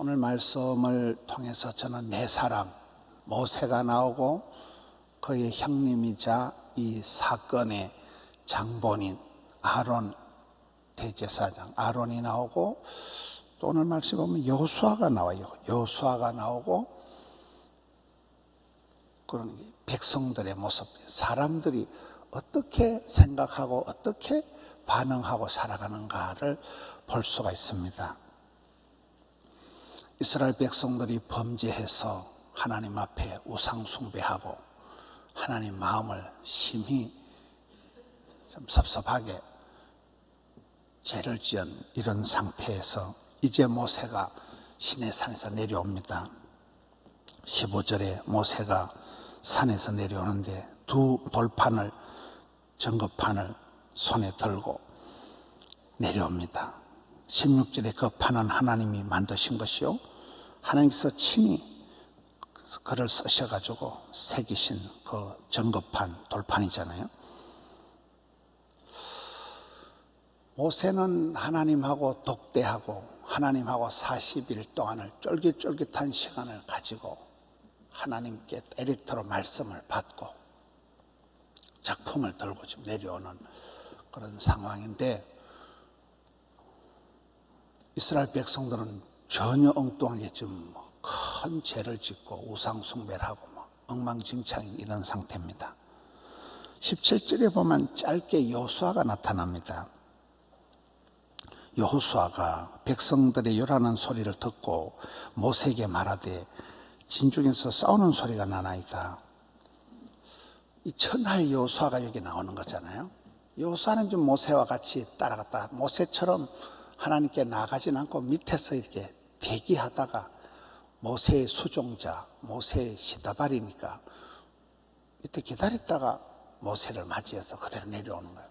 오늘 말씀을 통해서 저는 네 사람, 모세가 나오고 그의 형님이자 이 사건의 장본인 아론 대제사장 아론이 나오고, 또 오늘 말씀 보면 여호수아가 나와요. 여호수아가 나오고, 그런 백성들의 모습, 사람들이 어떻게 생각하고 어떻게 반응하고 살아가는가를 볼 수가 있습니다. 이스라엘 백성들이 범죄해서 하나님 앞에 우상 숭배하고 하나님 마음을 심히 좀 섭섭하게 죄를 지은 이런 상태에서 이제 모세가 시내산에서 내려옵니다. 15절에 모세가 산에서 내려오는데 두 돌판을, 전거판을 손에 들고 내려옵니다. 16절에 그 판은 하나님이 만드신 것이요, 하나님께서 친히 글을 쓰셔가지고 새기신 그 전거판, 돌판이잖아요. 모세는 하나님하고 독대하고 하나님하고 40일 동안을 쫄깃쫄깃한 시간을 가지고 하나님께 다이렉트로 말씀을 받고 작품을 들고 지금 내려오는 그런 상황인데, 이스라엘 백성들은 전혀 엉뚱하게 좀 큰 죄를 짓고 우상 숭배를 하고 엉망진창인 이런 상태입니다. 17절에 보면 짧게 여호수아가 나타납니다. 여호수아가 백성들의 요란한 소리를 듣고 모세에게 말하되 진중에서 싸우는 소리가 나나이다. 이 천하의 여호수아가 여기 나오는 거잖아요. 여호수아는 좀 모세와 같이 따라갔다, 모세처럼 하나님께 나가지는 않고 밑에서 이렇게 대기하다가 모세의 수종자, 모세의 시다발이니까 이때 기다렸다가 모세를 맞이해서 그대로 내려오는 거예요.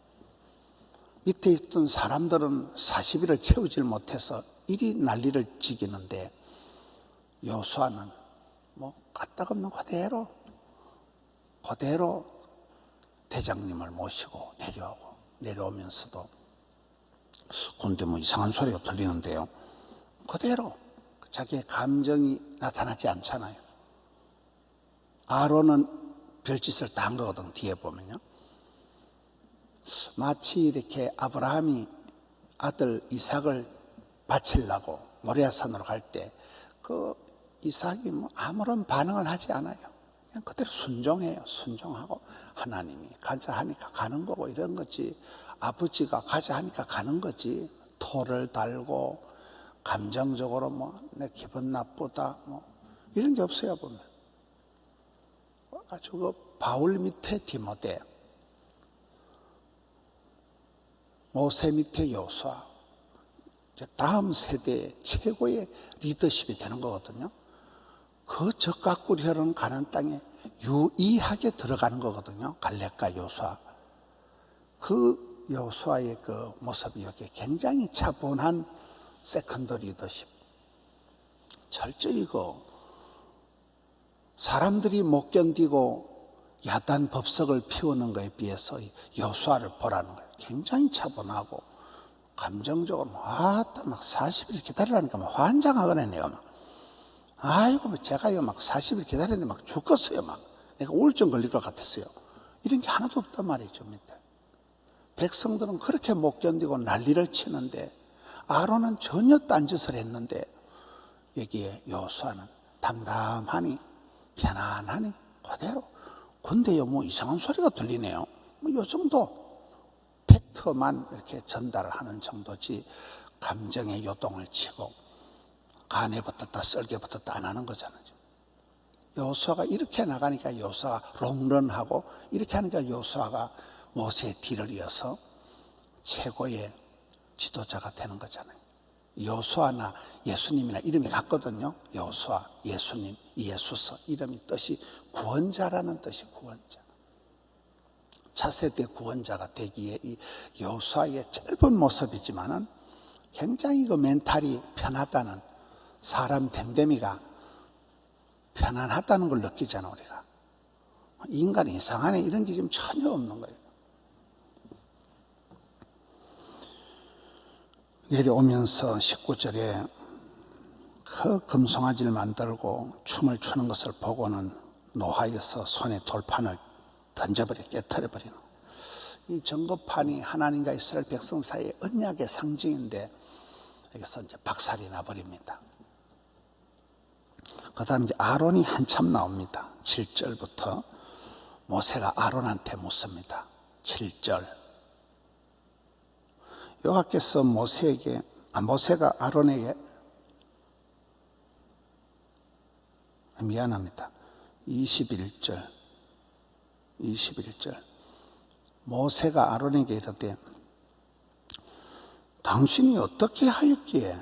밑에 있던 사람들은 40일을 채우질 못해서 이리 난리를 지기는데, 여호수아는 까딱없는 그대로 대장님을 모시고 내려오면서도 근데 이상한 소리가 들리는데요, 그대로 자기의 감정이 나타나지 않잖아요. 아론은 별짓을 다 한 거거든. 뒤에 보면요, 마치 이렇게 아브라함이 아들 이삭을 바치려고 모리아산으로 갈 때 그 이삭이 아무런 반응을 하지 않아요. 그냥 그대로 순종해요. 순종하고 하나님이 가자 하니까 가는 거고 이런 거지, 아버지가 가자 하니까 가는 거지, 토를 달고 감정적으로 내 기분 나쁘다 이런 게 없어요. 보면 아주 그 바울 밑에 디모데, 모세 밑에 여호수아, 다음 세대의 최고의 리더십이 되는 거거든요. 그 적각꿀이 흐르는 가나안 땅에 유의하게 들어가는 거거든요. 갈렙과 여호수아. 그 여호수아의 그 모습이 여기 굉장히 차분한 세컨더 리더십, 철저히 사람들이 못 견디고 야단 법석을 피우는 것에 비해서 여호수아를 보라는 거예요. 굉장히 차분하고 감정적으로 막 40일 기다리라니까 환장하거나 내가 아이고 제가요 40일 기다리는데 죽겠어요. 내가 우울증 걸릴 것 같았어요. 이런 게 하나도 없단 말이죠. 밑에 백성들은 그렇게 못 견디고 난리를 치는데, 아론은 전혀 딴짓을 했는데 여기에 여호수아는 담담하니 편안하니 그대로, 근데요 이상한 소리가 들리네요. 요 정도 팩트만 이렇게 전달을 하는 정도지 감정의 요동을 치고 간에 붙었다 썰게 붙었다 안 하는 거잖아요. 여호수아가 이렇게 나가니까 여호수아가 롱런하고, 이렇게 하니까 여호수아가 모세의 뒤를 이어서 최고의 지도자가 되는 거잖아요. 여호수아나 예수님이나 이름이 같거든요. 여호수아, 예수님, 예수서, 이름이 뜻이 구원자라는 뜻이 구원자. 차세대 구원자가 되기에 이 여호수아의 짧은 모습이지만은 굉장히 그 멘탈이 편하다는, 사람 됨됨이가 편안하다는 걸 느끼잖아 우리가. 인간이 이상하네 이런 게 지금 전혀 없는 거예요. 내려오면서 19절에 그 금송아지를 만들고 춤을 추는 것을 보고는 노하여서 손에 돌판을 깨뜨려버리는 이 전거판이 하나님과 이스라엘 백성 사이의 언약의 상징인데 여기서 이제 박살이 나버립니다. 그 다음에 이제 아론이 한참 나옵니다. 7절부터 모세가 아론한테 묻습니다. 7절. 여호와께서 모세가 아론에게 미안합니다. 21절. 모세가 아론에게 이르되 당신이 어떻게 하였기에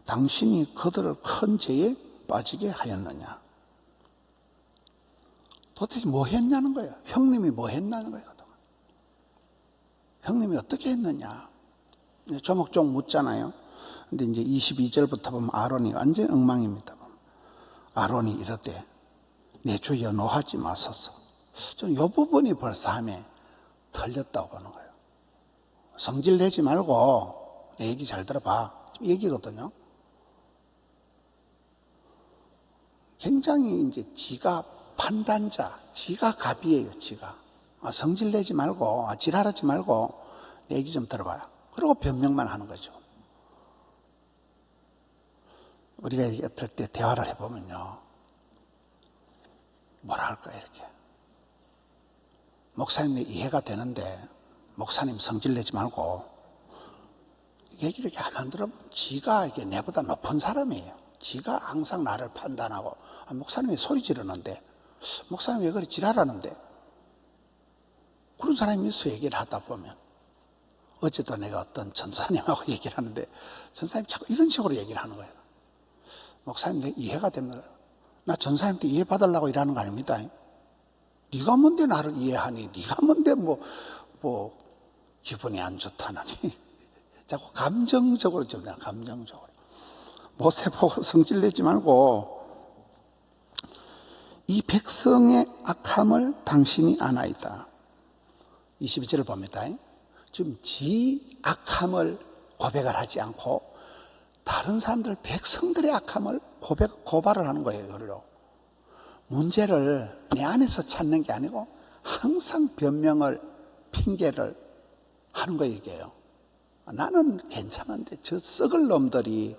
당신이 그들을 큰 죄에 빠지게 하였느냐. 도대체 뭐 했냐는 거예요. 형님이 뭐 했냐는 거예요. 형님이 어떻게 했느냐. 조목조목 묻잖아요. 근데 이제 22절부터 보면 아론이 완전 엉망입니다. 아론이 이르되 내 주여 노하지 마소서. 저는 이 부분이 벌써 함에 틀렸다고 보는 거예요. 성질 내지 말고 내 얘기 잘 들어봐. 얘기거든요. 굉장히 이제 지가 판단자, 지가 갑이에요, 지가. 성질 내지 말고, 지랄하지 말고, 내 얘기 좀 들어봐요. 그리고 변명만 하는 거죠. 우리가 어떨 때 대화를 해보면요. 뭐라 할까, 이렇게. 목사님 이해가 되는데, 목사님 성질 내지 말고, 얘기를 이렇게 하면 들어보면 지가 이게 내보다 높은 사람이에요. 지가 항상 나를 판단하고, 목사님이 소리 지르는데, 목사님 왜 그리 지랄하는데? 그런 사람이 있어 얘기를 하다 보면. 어제도 내가 어떤 전사님하고 얘기를 하는데, 전사님이 자꾸 이런 식으로 얘기를 하는 거예요. 목사님 내 이해가 됩니다. 나 전사님한테 이해받으려고 일하는 거 아닙니다. 네가 뭔데 나를 이해하니? 네가 뭔데 기분이 안 좋다느니? 자꾸 감정적으로 좀 내가 감정적으로. 모세 보고 성질 내지 말고 이 백성의 악함을 당신이 아나이다. 22절을 봅니다. 지금 지 악함을 고백을 하지 않고 다른 사람들 백성들의 악함을 고발을 하는 거예요. 이걸로. 문제를 내 안에서 찾는 게 아니고 항상 변명을 핑계를 하는 거 얘기해요. 나는 괜찮은데 저 썩을 놈들이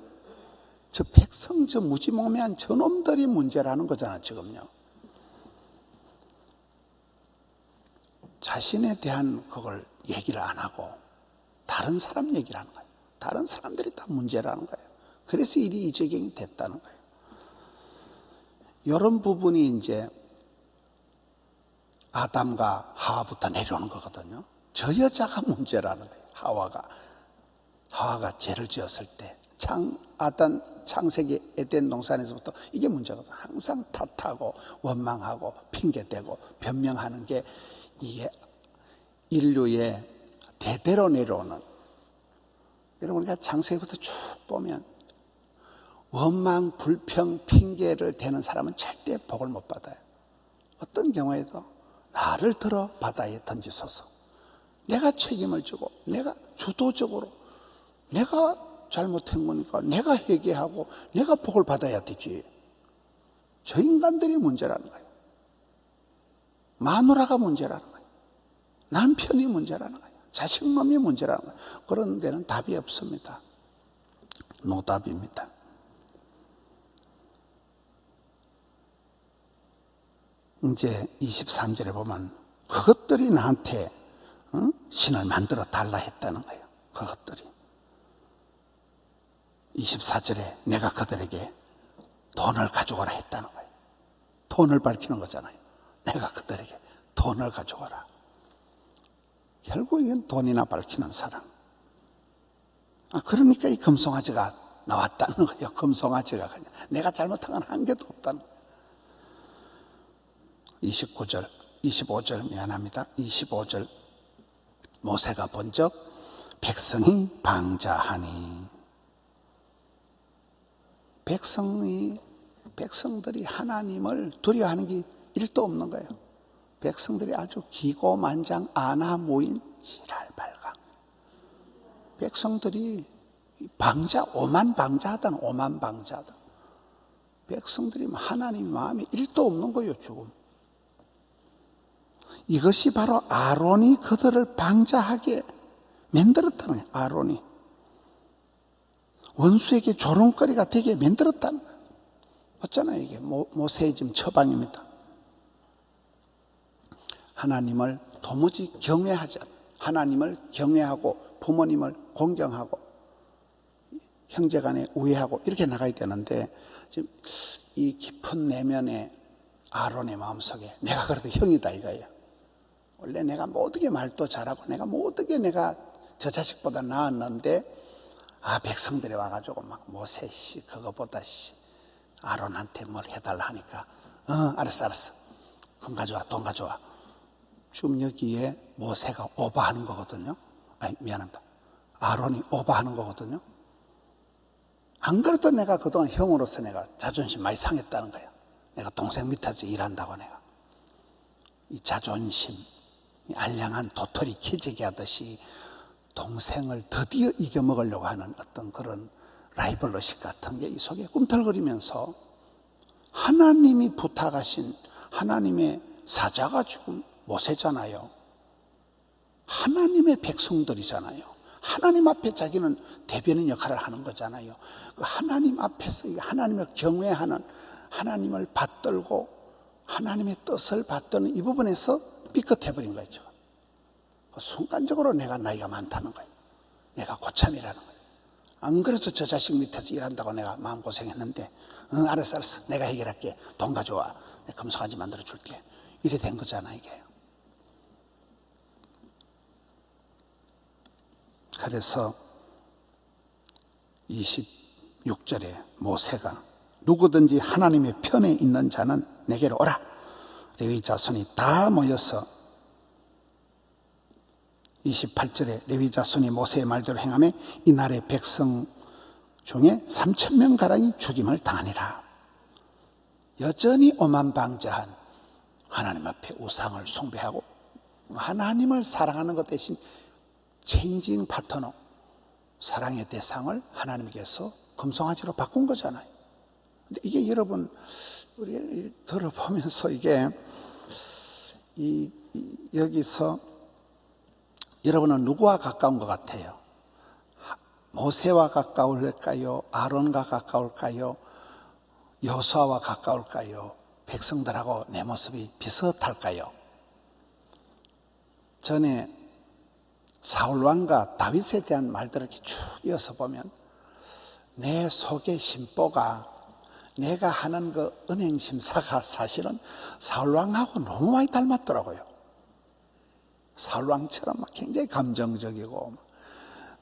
저 백성 저 무지몽매한 저 놈들이 문제라는 거잖아 지금요. 자신에 대한 그걸 얘기를 안 하고 다른 사람 얘기를 하는 거예요. 다른 사람들이 다 문제라는 거예요. 그래서 일이 이적용이 됐다는 거예요. 이런 부분이 이제 아담과 하와부터 내려오는 거거든요. 저 여자가 문제라는 거예요. 하와가 죄를 지었을 때 창세기 에덴 동산에서부터 이게 문제거든요. 항상 탓하고 원망하고 핑계대고 변명하는 게 이게 인류의 대대로 내려오는. 여러분 우리가 창세기부터 쭉 보면 원망, 불평, 핑계를 대는 사람은 절대 복을 못 받아요. 어떤 경우에도 나를 들어 바다에 던지소서. 내가 책임을 지고 내가 주도적으로 내가 잘못한 거니까 내가 회개하고 내가 복을 받아야 되지. 저 인간들이 문제라는 거예요. 마누라가 문제라는 거예요. 남편이 문제라는 거예요. 자식놈이 문제라는 거예요. 그런 데는 답이 없습니다. 노답입니다. 이제 23절에 보면 그것들이 나한테 신을 만들어 달라 했다는 거예요. 그것들이. 24절에 내가 그들에게 돈을 가져오라 했다는 거예요. 돈을 밝히는 거잖아요. 내가 그들에게 돈을 가져오라. 결국엔 돈이나 밝히는 사람. 그러니까 이 금송아지가 나왔다는 거예요. 금송아지가 그냥 내가 잘못한 건 한 개도 없다는 거예요. 25절 미안합니다. 25절 모세가 본적 백성이 방자하니. 백성들이 하나님을 두려워하는 게 1도 없는 거예요. 백성들이 아주 기고만장 아나무인 지랄발광. 백성들이 오만방자하다는 오만방자하다. 백성들이 하나님 마음에 1도 없는 거예요, 지금. 이것이 바로 아론이 그들을 방자하게 만들었다는 거예요, 아론이. 원수에게 조롱거리가 되게 만들었다는 거예요. 맞잖아요, 이게. 모세의 지금 처방입니다. 하나님을 도무지 경외하지 않아요. 하나님을 경외하고 부모님을 공경하고 형제간에 우애하고 이렇게 나가야 되는데, 지금 이 깊은 내면에 아론의 마음속에 내가 그래도 형이다 이거예요. 원래 내가 어떻게 말도 잘하고 내가 저 자식보다 나았는데, 백성들이 와가지고 막 모세 씨 그거보다 아론한테 뭘 해달라 하니까 알았어 돈 가져와. 지금 여기에 모세가 오버하는 거거든요. 미안합니다. 아론이 오버하는 거거든요. 안 그래도 내가 그동안 형으로서 내가 자존심 많이 상했다는 거예요. 내가 동생 밑에서 일한다고 내가. 이 자존심, 이 알량한 도토리 키재기 하듯이 동생을 드디어 이겨먹으려고 하는 어떤 그런 라이벌러십 같은 게 이 속에 꿈틀거리면서, 하나님이 부탁하신 하나님의 사자가 지금 모세잖아요. 하나님의 백성들이잖아요. 하나님 앞에 자기는 대변인 역할을 하는 거잖아요. 그 하나님 앞에서 하나님을 경외하는, 하나님을 받들고 하나님의 뜻을 받드는 이 부분에서 삐끗해버린 거죠. 순간적으로 내가 나이가 많다는 거예요. 내가 고참이라는 거예요. 안 그래도 저 자식 밑에서 일한다고 내가 마음고생했는데, 알았어 내가 해결할게. 돈 가져와. 내가 금송아지 만들어줄게. 이래 된 거잖아 이게. 그래서 26절에 모세가 누구든지 하나님의 편에 있는 자는 내게로 오라. 레위 자손이 다 모여서 28절에 레위 자손이 모세의 말대로 행하며 이날의 백성 중에 3,000명 가량이 죽임을 당하니라. 여전히 오만방자한 하나님 앞에 우상을 숭배하고 하나님을 사랑하는 것 대신 체인징 파트너, 사랑의 대상을 하나님께서 금송아지로 바꾼 거잖아요. 근데 이게 여러분, 우리 들어보면서 이게 여기서 여러분은 누구와 가까운 것 같아요? 모세와 가까울까요? 아론과 가까울까요? 여호수아와 가까울까요? 백성들하고 내 모습이 비슷할까요? 전에 사울왕과 다윗에 대한 말들을 이렇게 쭉 이어서 보면 내 속의 심보가, 내가 하는 그 은행 심사가 사실은 사울왕하고 너무 많이 닮았더라고요. 사울왕처럼 막 굉장히 감정적이고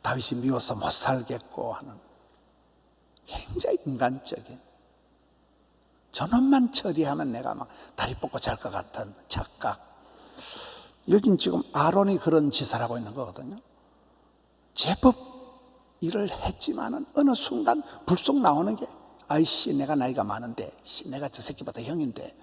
다윗이 미워서 못 살겠고 하는 굉장히 인간적인, 저놈만 처리하면 내가 막 다리 뻗고 잘 것 같은 착각. 여긴 지금 아론이 그런 짓을 하고 있는 거거든요. 제법 일을 했지만은 어느 순간 불쑥 나오는 게, 아이씨 내가 나이가 많은데, 내가 저 새끼보다 형인데,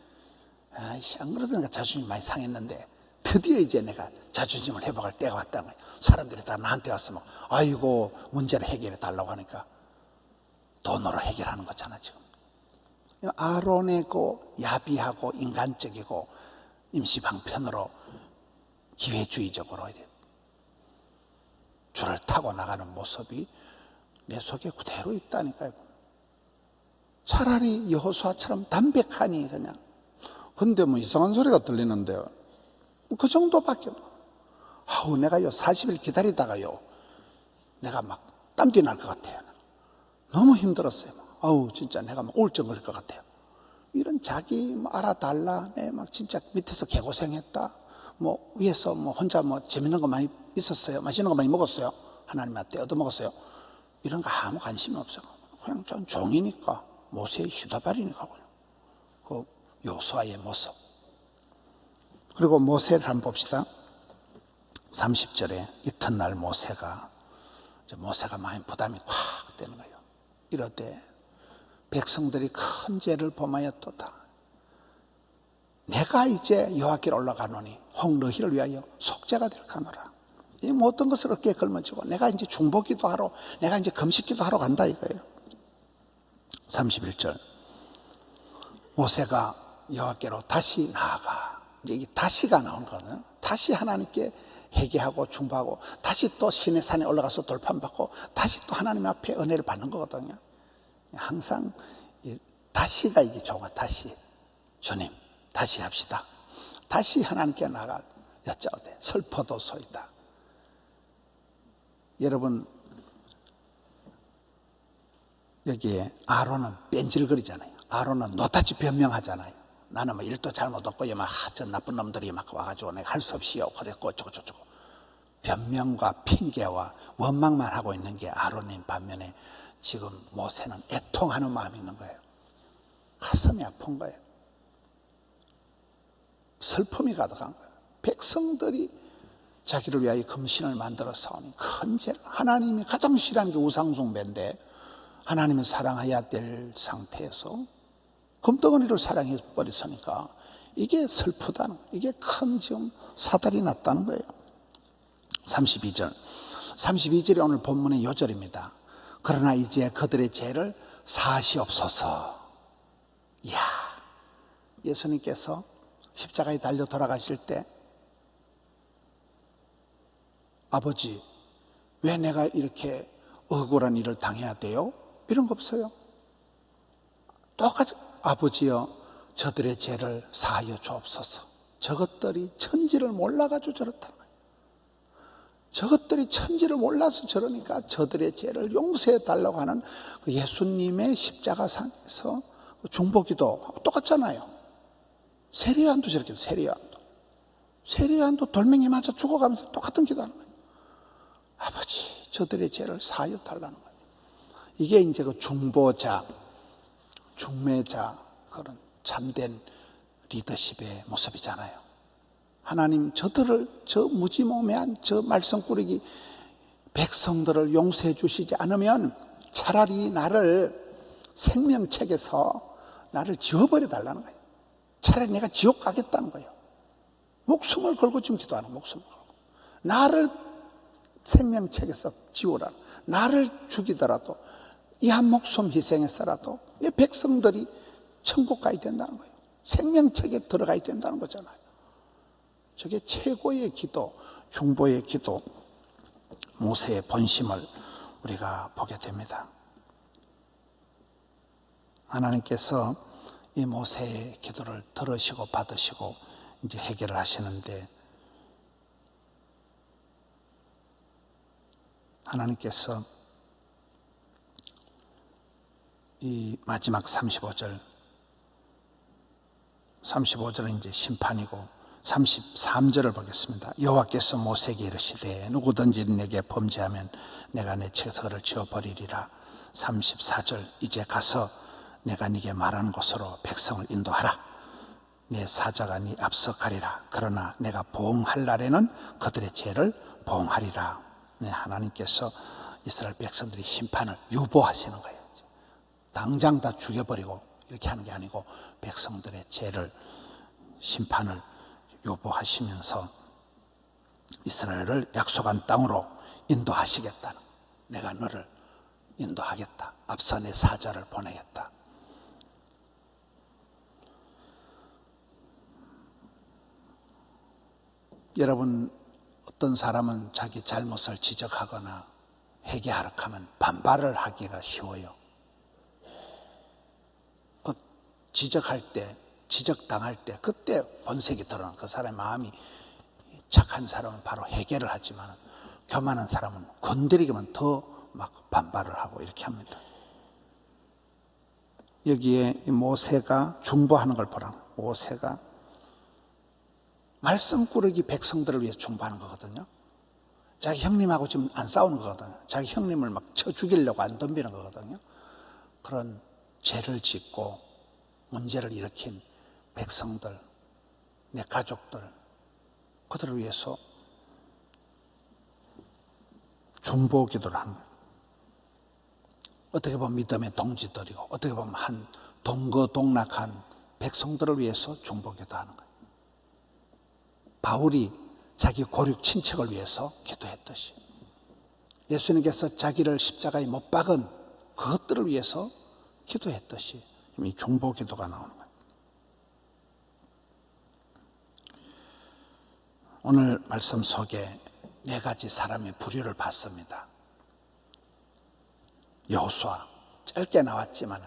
아이씨 안 그래도 내가 자존심이 많이 상했는데 드디어 이제 내가 자존심을 회복할 때가 왔다는 거예요. 사람들이 다 나한테 와서 막 아이고 문제를 해결해 달라고 하니까 돈으로 해결하는 거잖아 지금. 아론의 그 야비하고 인간적이고 임시방편으로 기회주의적으로 줄을 타고 나가는 모습이 내 속에 그대로 있다니까요. 차라리 여호수아처럼 담백하니 그냥. 근데 뭐 이상한 소리가 들리는데요. 그 정도밖에. 내가 40일 기다리다가요, 내가 막 땀띠 날 것 같아요. 너무 힘들었어요. 진짜 내가 막 우울증 걸릴 것 같아요. 이런 자기 알아달라, 내 막 진짜 밑에서 개고생했다. 위에서 혼자 재밌는 거 많이 있었어요. 맛있는 거 많이 먹었어요. 하나님한테 얻어먹었어요. 이런 거 아무 관심이 없어요. 그냥 전 종이니까, 모세의 휴다발이니까. 그 여호수아의 모습. 그리고 모세를 한번 봅시다. 30절에 이튿날 모세가 많이 부담이 확 되는 거예요. 이럴 백성들이 큰 죄를 범하였도다. 내가 이제 여호와께로 올라가노니 혹 너희를 위하여 속죄가 될까노라. 이 모든 것을 어깨에 걸머쥐고 내가 이제 중보기도 하러, 내가 이제 금식기도 하러 간다 이거예요. 31절 모세가 여호와께로 다시 나아가. 이제 이게 다시가 나온 거거든요. 다시 하나님께 회개하고 중보하고 다시 또 시내 산에 올라가서 돌판받고 다시 또 하나님 앞에 은혜를 받는 거거든요. 항상 다시가 이게 좋은 거예요. 다시. 주님 다시 합시다. 다시 하나님께 나가 여짜오되 슬퍼도소이다. 여러분 여기에 아론은 뺀질거리잖아요. 아론은 노타치 변명하잖아요. 나는 뭐 일도 잘못 없고 저 나쁜 놈들이 막 와가지고 내가 할 수 없이요 그랬고 어쩌고 변명과 핑계와 원망만 하고 있는 게 아론인 반면에 지금 모세는 애통하는 마음이 있는 거예요. 가슴이 아픈 거예요. 슬픔이 가득한 거예요. 백성들이 자기를 위하여 금신을 만들어 싸우니 큰 죄를, 하나님이 가장 싫어하는 게 우상숭배인데 하나님은 사랑해야 될 상태에서 금덩어리를 사랑해 버렸으니까 이게 슬프다는, 이게 큰 지금 사달이 났다는 거예요. 32절이 오늘 본문의 요절입니다. 그러나 이제 그들의 죄를 사하시옵소서. 이야, 예수님께서 십자가에 달려 돌아가실 때 아버지 왜 내가 이렇게 억울한 일을 당해야 돼요? 이런 거 없어요. 똑같이 아버지여 저들의 죄를 사하여 주옵소서. 저것들이 천지를 몰라가지고 저렇다는 거예요. 저것들이 천지를 몰라서 저러니까 저들의 죄를 용서해 달라고 하는 그 예수님의 십자가상에서 중보기도 똑같잖아요. 세례요한도 저렇게 해요. 세례요한도 돌멩이 맞아 죽어가면서 똑같은 기도하는 거예요. 아버지 저들의 죄를 사하여 달라는 거예요. 이게 이제 그 중보자, 중매자, 그런 참된 리더십의 모습이잖아요. 하나님 저들을, 저 무지몽매한 저 말썽꾸러기 백성들을 용서해 주시지 않으면 차라리 나를 생명책에서 나를 지워버려 달라는 거예요. 차라리 내가 지옥 가겠다는 거예요. 목숨을 걸고 지금 기도하는 거예요. 목숨을 걸고 나를 생명책에서 지우라. 나를 죽이더라도 이 한 목숨 희생해서라도 이 백성들이 천국 가야 된다는 거예요. 생명책에 들어가야 된다는 거잖아요. 저게 최고의 기도, 중보의 기도, 모세의 본심을 우리가 보게 됩니다. 하나님께서 이 모세의 기도를 들으시고 받으시고 이제 해결을 하시는데, 하나님께서 이 마지막 35절은 이제 심판이고 33절을 보겠습니다. 여호와께서 모세에게 이르시되 누구든지 내게 범죄하면 내가 내 채석을 지어버리리라. 34절 이제 가서 내가 네게 말하는 곳으로 백성을 인도하라. 내 사자가 네 앞서 가리라. 그러나 내가 보응할 날에는 그들의 죄를 보응하리라. 네, 하나님께서 이스라엘 백성들이 심판을 유보하시는 거예요. 당장 다 죽여버리고 이렇게 하는 게 아니고 백성들의 죄를, 심판을 유보하시면서 이스라엘을 약속한 땅으로 인도하시겠다는, 내가 너를 인도하겠다. 앞서 내 사자를 보내겠다. 여러분, 어떤 사람은 자기 잘못을 지적하거나 회개하라 하면 반발을 하기가 쉬워요. 그 지적할 때, 지적당할 때 그때 본색이 드러나는, 그 사람의 마음이 착한 사람은 바로 회개를 하지만 교만한 사람은 건드리기만 더 막 반발을 하고 이렇게 합니다. 여기에 모세가 중보하는 걸 보라. 모세가 말썽꾸러기 백성들을 위해서 중보하는 거거든요. 자기 형님하고 지금 안 싸우는 거거든요. 자기 형님을 막 쳐 죽이려고 안 덤비는 거거든요. 그런 죄를 짓고 문제를 일으킨 백성들, 내 가족들, 그들을 위해서 중보 기도를 하는 거예요. 어떻게 보면 믿음의 동지들이고 어떻게 보면 한 동거동락한 백성들을 위해서 중보 기도하는 거예요. 바울이 자기 고륙 친척을 위해서 기도했듯이 예수님께서 자기를 십자가에 못 박은 그것들을 위해서 기도했듯이 이 중보 기도가 나오는 거예요. 오늘 말씀 속에 네 가지 사람의 부류를 봤습니다. 여호수아, 짧게 나왔지만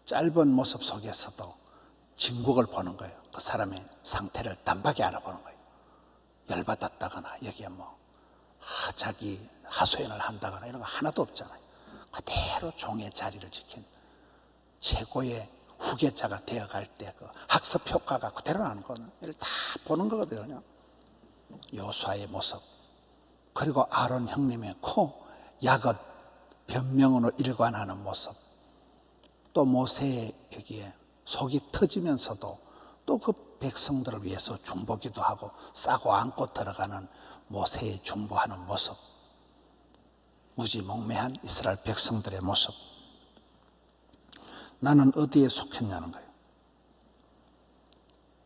짧은 모습 속에서도 진국을 보는 거예요. 그 사람의 상태를 단박에 알아보는 거예요. 열받았다거나 여기에 자기 하소연을 한다거나 이런 거 하나도 없잖아요. 그대로 종의 자리를 지킨 최고의 후계자가 되어갈 때 그 학습 효과가 그대로 나는 거는 이를 다 보는 거거든요. 여호수아의 모습, 그리고 아론 형님의 야긋 변명으로 일관하는 모습, 또 모세의 여기에 속이 터지면서도 또 그 백성들을 위해서 중보기도 하고 싸고 안고 들어가는 모세의 중보하는 모습, 무지몽매한 이스라엘 백성들의 모습. 나는 어디에 속했냐는 거예요.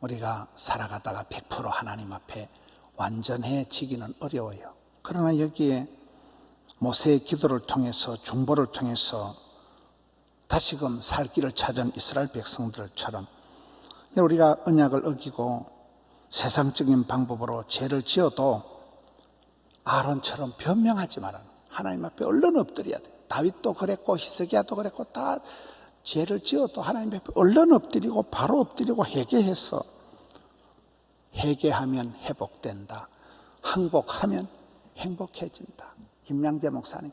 우리가 살아가다가 100% 하나님 앞에 완전해지기는 어려워요. 그러나 여기에 모세의 기도를 통해서 중보를 통해서 다시금 살 길을 찾은 이스라엘 백성들처럼 우리가 언약을 어기고 세상적인 방법으로 죄를 지어도 아론처럼 변명하지 말아요. 하나님 앞에 얼른 엎드려야 돼요. 다윗도 그랬고 히스기야도 그랬고 다 죄를 지어도 하나님 앞에 얼른 엎드리고 바로 엎드리고 회개해서 회개하면 회복된다. 항복하면 행복해진다. 김양재 목사님,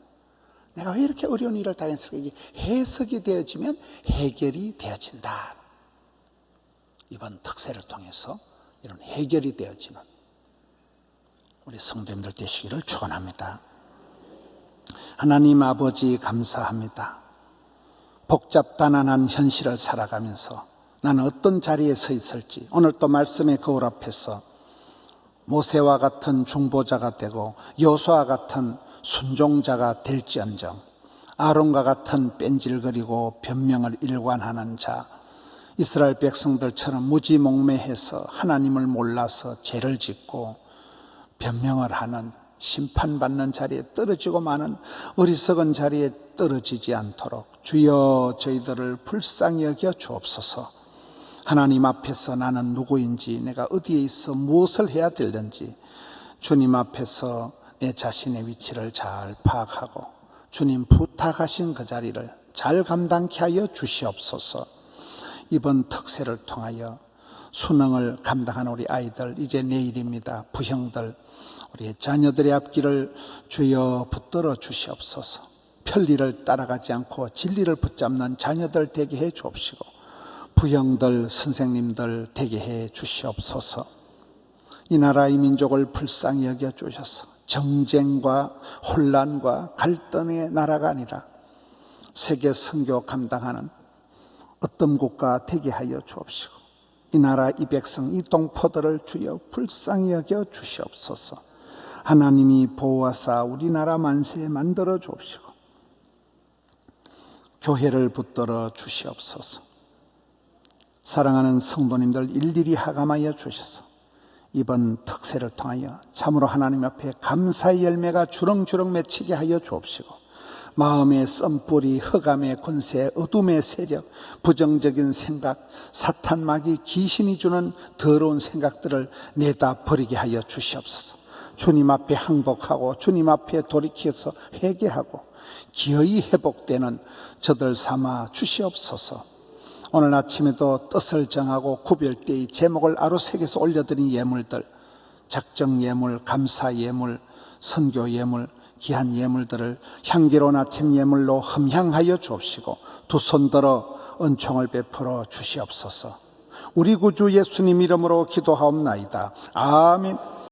내가 왜 이렇게 어려운 일을 당했을까? 이게 해석이 되어지면 해결이 되어진다. 이번 특세를 통해서 이런 해결이 되어지는 우리 성도님들 되시기를 축원합니다. 하나님 아버지 감사합니다. 복잡단안한 현실을 살아가면서 나는 어떤 자리에 서 있을지 오늘 또 말씀의 거울 앞에서 모세와 같은 중보자가 되고 여호수아와 같은 순종자가 될지언정 아론과 같은 뺀질거리고 변명을 일관하는 자, 이스라엘 백성들처럼 무지몽매해서 하나님을 몰라서 죄를 짓고 변명을 하는 심판받는 자리에 떨어지고 마는 어리석은 자리에 떨어지지 않도록 주여 저희들을 불쌍히 여겨 주옵소서. 하나님 앞에서 나는 누구인지, 내가 어디에 있어 무엇을 해야 되는지 주님 앞에서 내 자신의 위치를 잘 파악하고 주님 부탁하신 그 자리를 잘 감당케 하여 주시옵소서. 이번 특세를 통하여 수능을 감당하는 우리 아이들, 이제 내일입니다. 부형들, 우리 자녀들의 앞길을 주여 붙들어 주시옵소서. 편리를 따라가지 않고 진리를 붙잡는 자녀들 되게 해 주옵시고 부형들, 선생님들 되게 해 주시옵소서. 이 나라 이 민족을 불쌍히 여겨 주셔서 정쟁과 혼란과 갈등의 나라가 아니라 세계 선교 감당하는 어떤 국가 되게 하여 주옵시고 이 나라 이 백성 이 동포들을 주여 불쌍히 여겨 주시옵소서. 하나님이 보호하사 우리나라 만세 만들어 주옵시고 교회를 붙들어 주시옵소서. 사랑하는 성도님들 일일이 하감하여 주셔서 이번 특세를 통하여 참으로 하나님 앞에 감사의 열매가 주렁주렁 맺히게 하여 주옵시고 마음의 썸뿌리, 흑암의 권세, 어둠의 세력, 부정적인 생각, 사탄 마귀 귀신이 주는 더러운 생각들을 내다 버리게 하여 주시옵소서. 주님 앞에 항복하고 주님 앞에 돌이켜서 회개하고 기어이 회복되는 저들 삼아 주시옵소서. 오늘 아침에도 뜻을 정하고 구별대의 제목을 아로색에서 올려드린 예물들, 작정 예물, 감사 예물, 선교 예물, 귀한 예물들을 향기로운 아침 예물로 흠향하여 주옵시고 두 손 들어 은총을 베풀어 주시옵소서. 우리 구주 예수님 이름으로 기도하옵나이다. 아멘.